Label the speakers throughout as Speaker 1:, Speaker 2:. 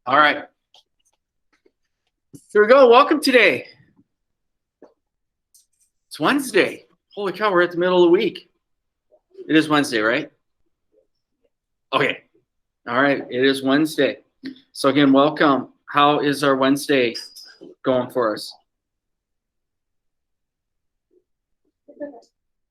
Speaker 1: All right. Here we go. Welcome today. It's Wednesday. Holy cow, we're at the middle of the week. It is Wednesday, right? Okay. All right. It is Wednesday. So again, welcome. How is our Wednesday going for us?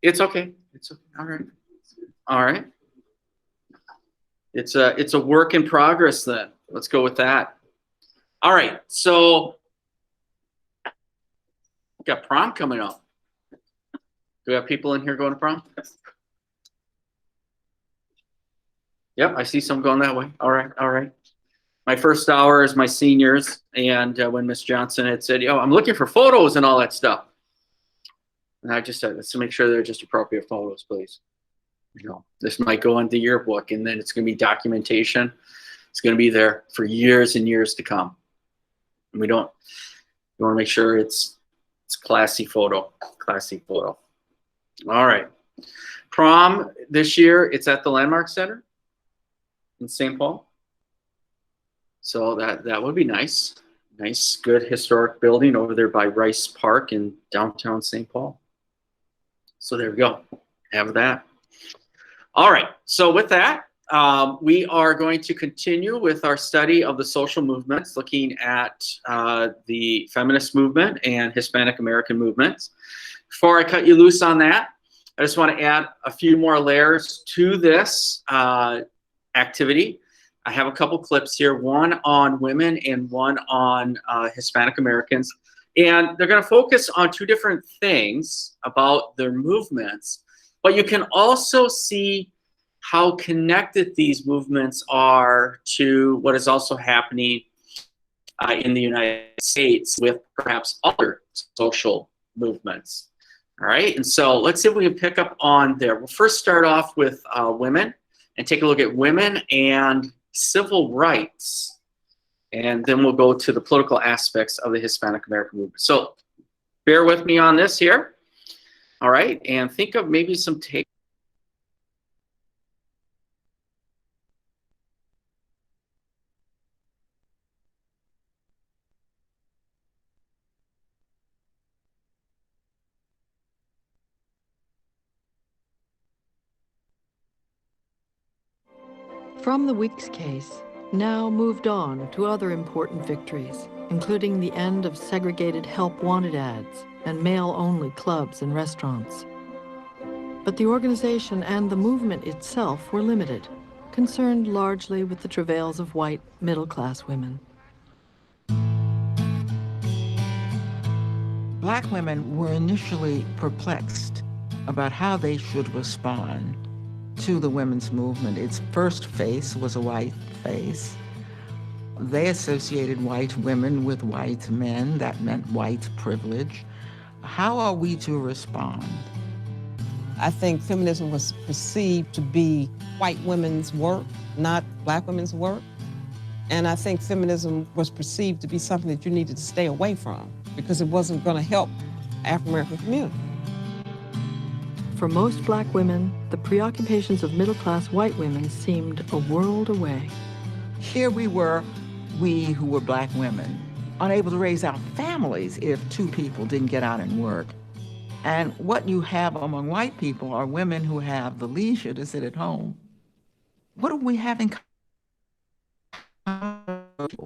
Speaker 1: It's okay. It's okay. All right. All right. It's a work in progress then. Let's go with that. All right. So we got prom coming up. Do we have people in here going to prom? Yep, I see some going that way. All right, all right. My first hour is my seniors, and when Miss Johnson had said, "Yo, I'm looking for photos and all that stuff," and I just said, "Let's make sure they're just appropriate photos, please." You know, this might go into the yearbook, and then it's going to be documentation. It's going to be there for years and years to come. And we want to make sure it's classy photo, classy photo. All right, prom this year. It's at the Landmark Center in St. Paul. So that would be nice. Nice, good historic building over there by Rice Park in downtown St. Paul. So there we go. Have that. All right. So with that, we are going to continue with our study of the social movements, looking at the feminist movement and Hispanic American movements. Before I cut you loose on that, I just want to add a few more layers to this activity. I have a couple clips here, one on women and one on Hispanic Americans. And they're going to focus on two different things about their movements, but you can also see how connected these movements are to what is also happening in the United States with perhaps other social movements. All right, and so let's see if we can pick up on there. We'll first start off with women and take a look at women and civil rights, and then we'll go to the political aspects of the Hispanic American movement. So bear with me on this here. All right, and think of maybe some take.
Speaker 2: From the Weeks case, now moved on to other important victories, including the end of segregated help wanted ads and male-only clubs and restaurants. But the organization and the movement itself were limited, concerned largely with the travails of white middle-class women.
Speaker 3: Black women were initially perplexed about how they should respond to the women's movement. Its first face was a white face. They associated white women with white men. That meant white privilege. How are we to respond?
Speaker 4: I think feminism was perceived to be white women's work, not black women's work. And I think feminism was perceived to be something that you needed to stay away from because it wasn't going to help African-American community.
Speaker 2: For most black women, the preoccupations of middle-class white women seemed a world away.
Speaker 3: Here we were, we who were black women, unable to raise our families if two people didn't get out and work. And what you have among white people are women who have the leisure to sit at home. What do we have in common?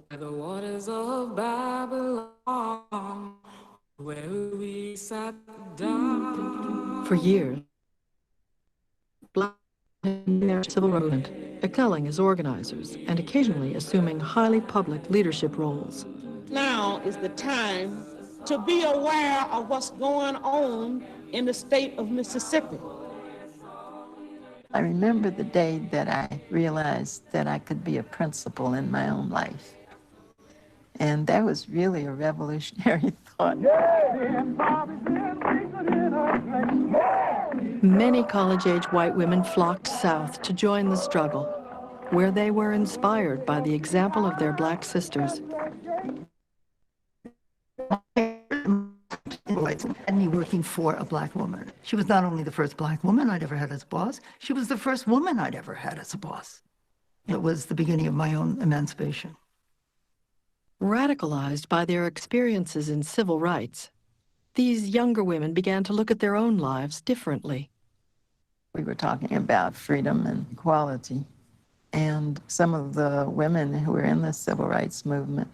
Speaker 5: The waters of Babylon, where we sat down.
Speaker 2: For years, black women in their civil movement, excelling as organizers and occasionally assuming highly public leadership roles.
Speaker 6: Now is the time to be aware of what's going on in the state of Mississippi.
Speaker 7: I remember the day that I realized that I could be a principal in my own life. And that was really a revolutionary thought.
Speaker 2: Many college-age white women flocked south to join the struggle, where they were inspired by the example of their black sisters.
Speaker 8: And me working for a black woman. She was not only the first black woman I'd ever had as a boss, she was the first woman I'd ever had as a boss. It was the beginning of my own emancipation.
Speaker 2: Radicalized by their experiences in civil rights, these younger women began to look at their own lives differently.
Speaker 7: We were talking about freedom and equality. And some of the women who were in the civil rights movement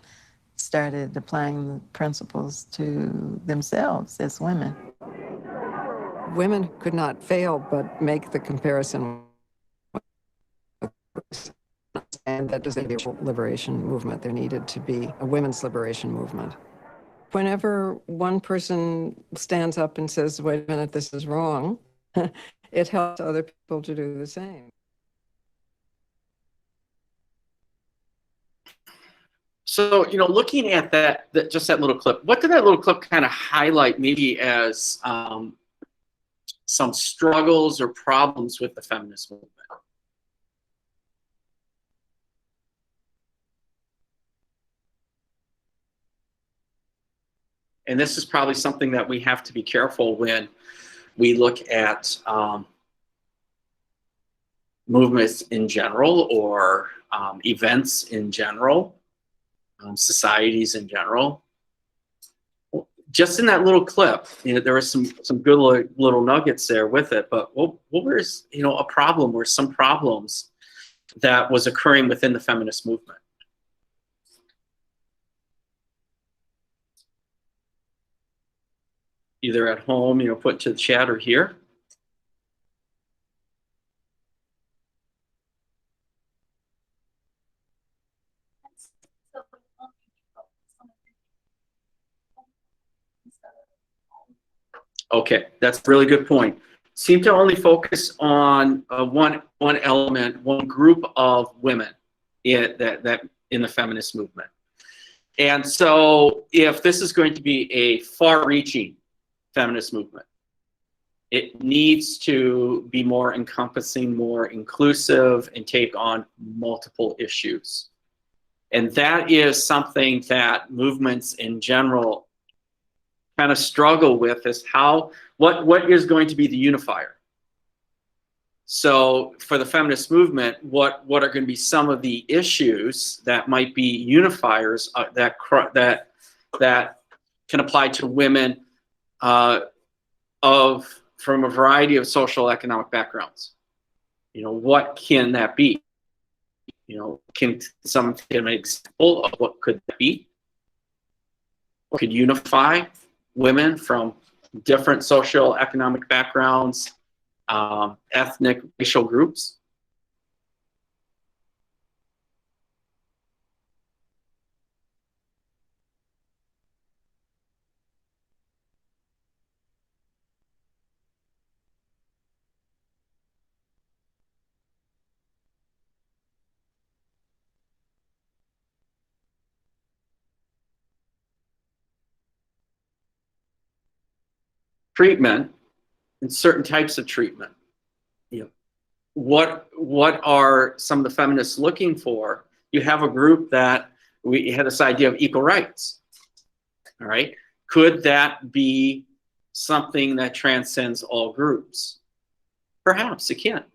Speaker 7: started applying the principles to themselves as women.
Speaker 9: Women could not fail but make the comparison, and that doesn't be a liberation movement. There needed to be a women's liberation movement. Whenever one person stands up and says, wait a minute, this is wrong, it helps other people to do the same.
Speaker 1: So, looking at just that little clip, what did that little clip kind of highlight maybe as some struggles or problems with the feminist movement? And this is probably something that we have to be careful when we look at movements in general, or events in general, societies in general. Just in that little clip, there were some good little nuggets there with it. But what was a problem, or some problems that was occurring within the feminist movement? Either at home, put into the chat, or here. Okay, that's a really good point. Seem to only focus on one element, one group of women that in the feminist movement. And so if this is going to be a far-reaching feminist movement, it needs to be more encompassing, more inclusive, and take on multiple issues. And that is something that movements in general kind of struggle with, is what is going to be the unifier. So for the feminist movement, what are going to be some of the issues that might be unifiers that can apply to women from a variety of social economic backgrounds? What can that be? Can someone give an example of what could that be? What could unify women from different social economic backgrounds, ethnic, racial groups? Treatment, and certain types of treatment. What are some of the feminists looking for? You have a group that we had this idea of equal rights. All right, could that be something that transcends all groups? Perhaps it can.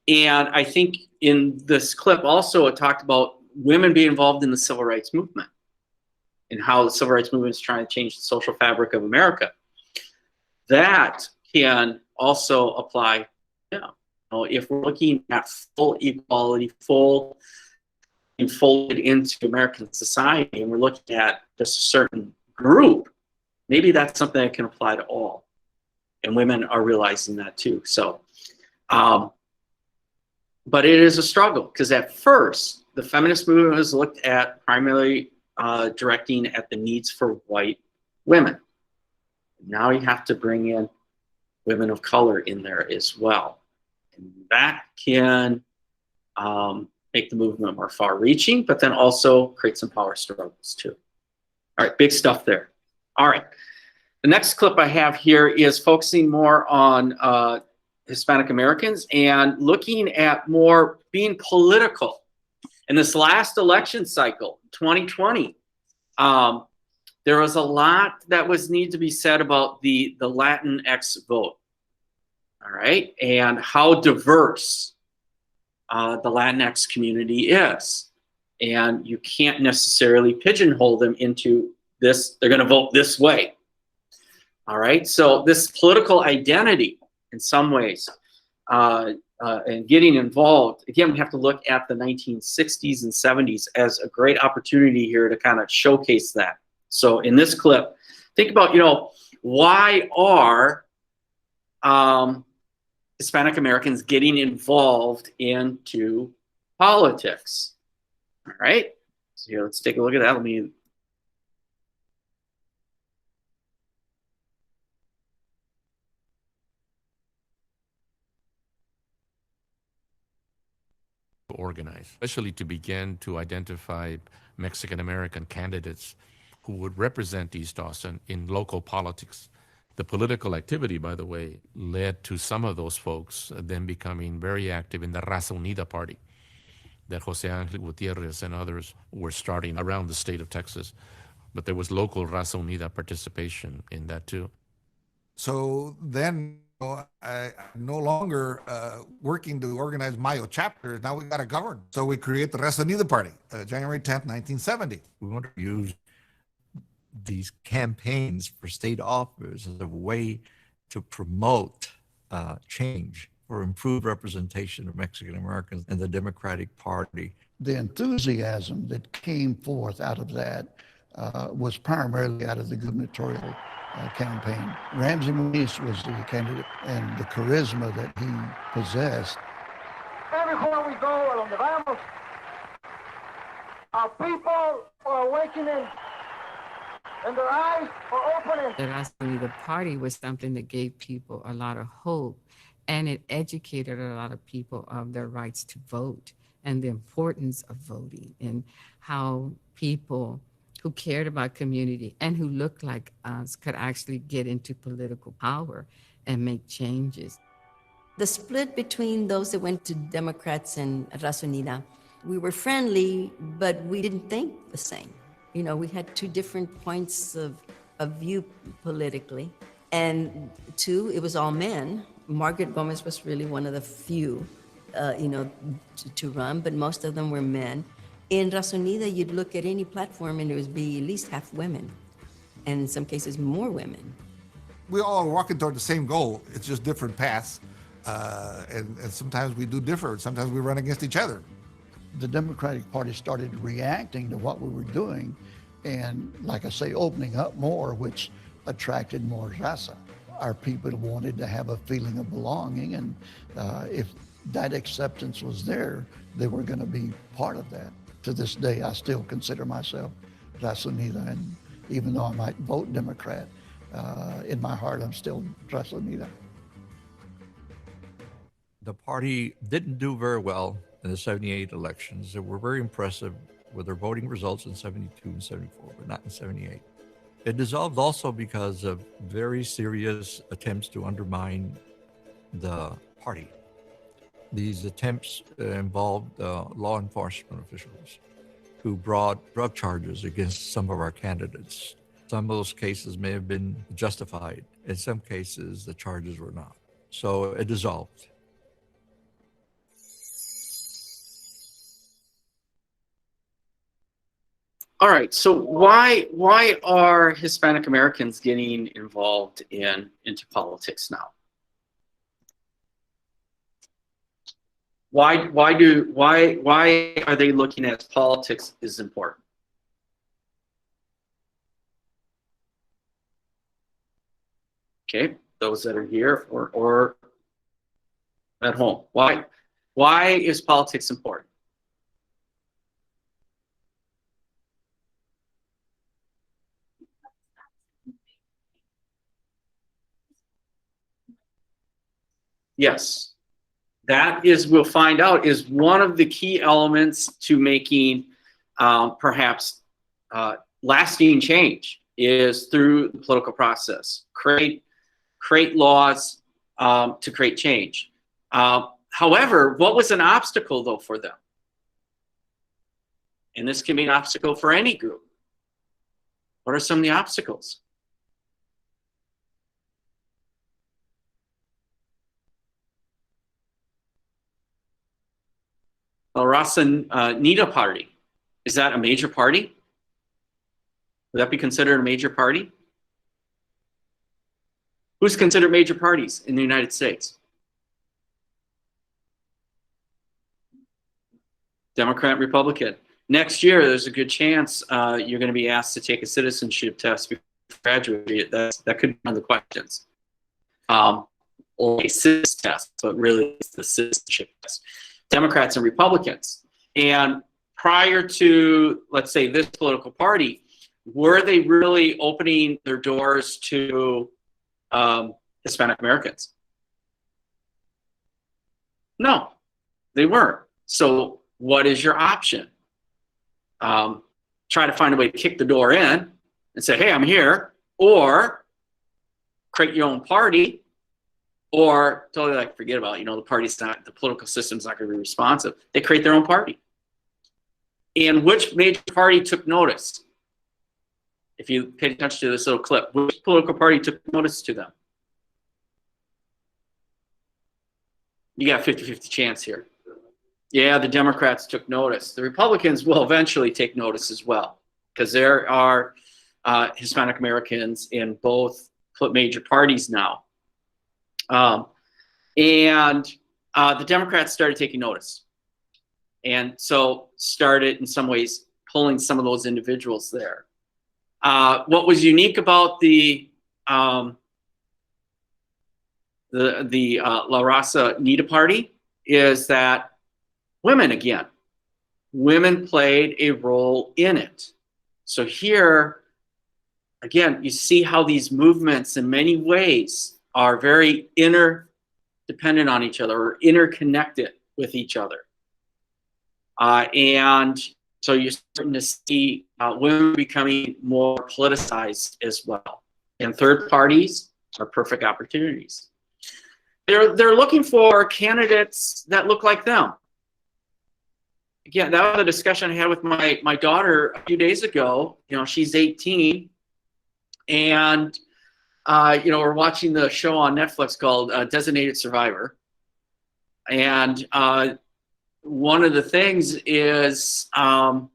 Speaker 1: And I think in this clip also it talked about women being involved in the civil rights movement and how the civil rights movement is trying to change the social fabric of America. That can also apply, if we're looking at full equality, full folded into American society, and we're looking at just a certain group, maybe that's something that can apply to all. And women are realizing that too. So, but it is a struggle, because at first, the feminist movement was looked at primarily directing at the needs for white women. Now you have to bring in women of color in there as well. And that can make the movement more far-reaching, but then also create some power struggles too. All right, big stuff there. All right. The next clip I have here is focusing more on Hispanic Americans and looking at more being political. In this last election cycle, 2020, there was a lot that was need to be said about the Latinx vote, all right, and how diverse the Latinx community is. And you can't necessarily pigeonhole them into this, they're going to vote this way. All right, so this political identity in some ways and getting involved, again, we have to look at the 1960s and 70s as a great opportunity here to kind of showcase that. So in this clip, think about, you know, why are Hispanic Americans getting involved into politics? All right, so here, let's take a look at that. Let me.
Speaker 10: Organize, especially to begin to identify Mexican-American candidates who would represent East Austin in local politics. The political activity, by the way, led to some of those folks then becoming very active in the Raza Unida party that Jose Angel Gutierrez and others were starting around the state of Texas. But there was local Raza Unida participation in that too.
Speaker 11: So then I'm no longer working to organize Mayo chapters. Now we got to govern. So we create the Raza Unida Party, January 10th, 1970.
Speaker 12: We want to use these campaigns for state office as a way to promote change or improved representation of Mexican Americans in the Democratic Party.
Speaker 13: The enthusiasm that came forth out of that was primarily out of the gubernatorial campaign. Ramsey Muniz was the candidate, and the charisma that he possessed.
Speaker 14: Everywhere we go, a donde vamos, our people are awakening and their eyes are opening.
Speaker 15: The Raza Unida Party was something that gave people a lot of hope, and it educated a lot of people of their rights to vote and the importance of voting and how people who cared about community and who looked like us could actually get into political power and make changes.
Speaker 16: The split between those that went to Democrats and Raza Unida, we were friendly, but we didn't think the same. You know, we had two different points of view politically. And two, it was all men. Margaret Gomez was really one of the few, to run, but most of them were men. In Raza Unida, you'd look at any platform and there would be at least half women, and in some cases more women.
Speaker 11: We all are walking toward the same goal. It's just different paths. And sometimes we do differ. Sometimes we run against each other.
Speaker 13: The Democratic Party started reacting to what we were doing and, like I say, opening up more, which attracted more Raza. Our people wanted to have a feeling of belonging, and if that acceptance was there, they were going to be part of that. To this day, I still consider myself Raza Unida, and even though I might vote Democrat, in my heart, I'm still Raza Unida.
Speaker 12: The party didn't do very well in the 78 elections. They were very impressive with their voting results in 72 and 74, but not in 78. It dissolved also because of very serious attempts to undermine the party. These attempts involved law enforcement officials who brought drug charges against some of our candidates. Some of those cases may have been justified. In some cases, the charges were not. So it dissolved.
Speaker 1: All right, so why are Hispanic Americans getting involved into politics now? Why are they looking at politics is important? Okay, those that are here or at home. Why is politics important? Yes, that is, we'll find out, is one of the key elements to making perhaps lasting change is through the political process. Create laws to create change. However, what was an obstacle though for them? And this can be an obstacle for any group. What are some of the obstacles? The Raza Unida Party. Is that a major party? Would that be considered a major party? Who's considered major parties in the United States? Democrat, Republican. Next year, there's a good chance you're going to be asked to take a citizenship test before you graduate. That could be one of the questions. Or a CIS test, but really it's the citizenship test. Democrats and Republicans. And prior to, let's say, this political party, were they really opening their doors to Hispanic Americans? No, they weren't. So what is your option? Try to find a way to kick the door in and say, hey, I'm here, or create your own party, or totally like forget about, the party's not, the political system's not going to be responsive. They create their own party. And which major party took notice? If you pay attention to this little clip, which political party took notice to them? You got a 50-50 chance here. Yeah, the Democrats took notice. The Republicans will eventually take notice as well, because there are Hispanic Americans in both major parties now. And the Democrats started taking notice. And so started, in some ways, pulling some of those individuals there. What was unique about the La Raza Nita party is that women played a role in it. So here, again, you see how these movements in many ways are very interdependent on each other, or interconnected with each other. And so you're starting to see women becoming more politicized as well. And third parties are perfect opportunities. They're looking for candidates that look like them. Again, that was a discussion I had with my daughter a few days ago. She's 18, and we're watching the show on Netflix called Designated Survivor. And one of the things is that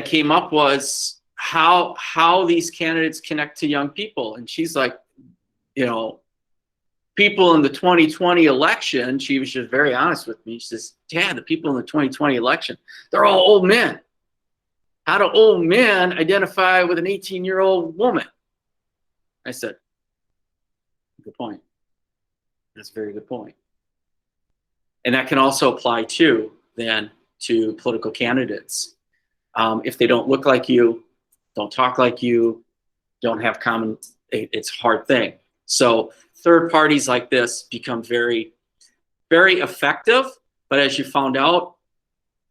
Speaker 1: came up was how these candidates connect to young people. And she's like, people in the 2020 election, she was just very honest with me. She says, Dad, the people in the 2020 election, they're all old men. How do old men identify with an 18-year-old woman? I said, good point. That's a very good point. And that can also apply too, then, to political candidates. If they don't look like you, don't talk like you, don't have common, it's a hard thing. So third parties like this become very, very effective, but as you found out,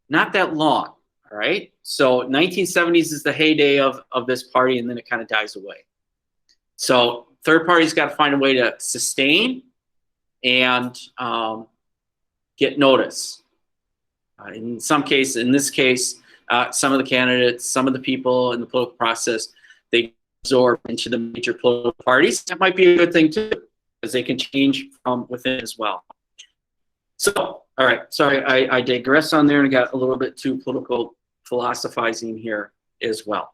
Speaker 1: not that long, all right? So 1970s is the heyday of this party, and then it kind of dies away. So third parties got to find a way to sustain and get notice. In this case, some of the candidates, some of the people in the political process, they absorb into the major political parties. That might be a good thing too, because they can change from within as well. So, all right, sorry, I digress on there and got a little bit too political philosophizing here as well.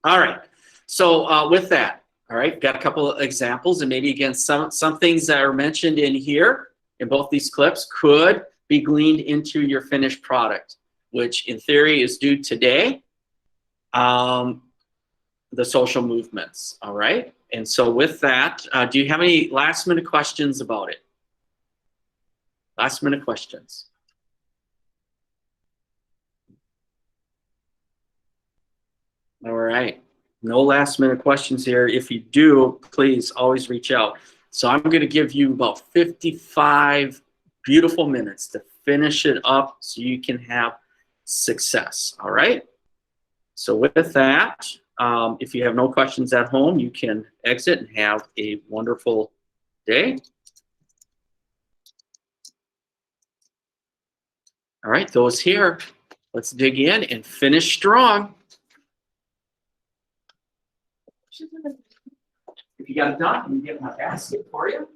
Speaker 1: All right, so with that, all right, got a couple of examples, and maybe again, some things that are mentioned in here in both these clips could be gleaned into your finished product, which in theory is due today, the social movements, all right? And so with that, do you have any last minute questions about it? Last minute questions. All right, no last minute questions here. If you do, please always reach out. So I'm gonna give you about 55 beautiful minutes to finish it up so you can have success, all right? So with that, if you have no questions at home, you can exit and have a wonderful day. All right, those here, let's dig in and finish strong. If you got it done, I'm gonna get my basket for you.